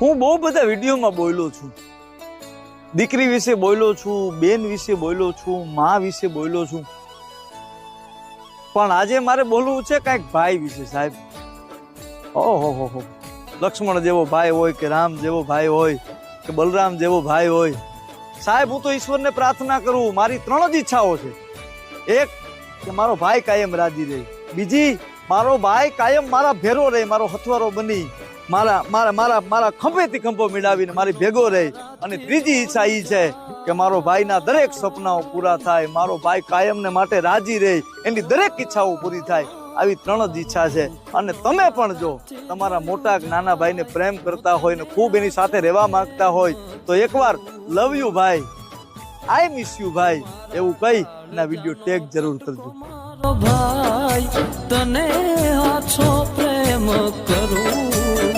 હું બહુ બધા વિડીયોમાં બોલ્યો છું, દીકરી વિશે બોલ્યો છું, બેન વિશે બોલ્યો છું, માં વિશે બોલ્યો છું, પણ આજે મારે બોલવું છે કઈક ભાઈ વિશે સાહેબ. ઓહો હો, લક્ષ્મણ જેવો ભાઈ હોય કે રામ જેવો ભાઈ હોય કે બલરામ જેવો ભાઈ હોય સાહેબ, હું તો ઈશ્વરને પ્રાર્થના કરું, મારી 3 જ ઈચ્છાઓ છે. એક કે મારો ભાઈ કાયમ રાજી રહે, બીજી મારો ભાઈ કાયમ મારા ભેરો રહે, મારો હથવારો બની મારા મારા મારા મારા ખંભેથી ખંભો મિલાવીને મારી ભેગો રહે, અને ત્રીજી ઈચ્છા એ છે કે મારો ભાઈના દરેક સપનાઓ પૂરા થાય, મારો ભાઈ કાયમને માટે રાજી રહે, એની દરેક ઈચ્છાઓ પૂરી થાય. આવી 3 જ ઈચ્છા છે. અને તમે પણ જો તમારા મોટા નાના ભાઈને પ્રેમ કરતા હોય ને ખૂબ એની સાથે રહેવા માંગતા હોય તો એકવાર લવ યુ ભાઈ, આઈ મિસ યુ ભાઈ એવું કહી એના વિડીયો ટેગ જરૂર કરજો. ભાઈ તને આછો પ્રેમ કરું.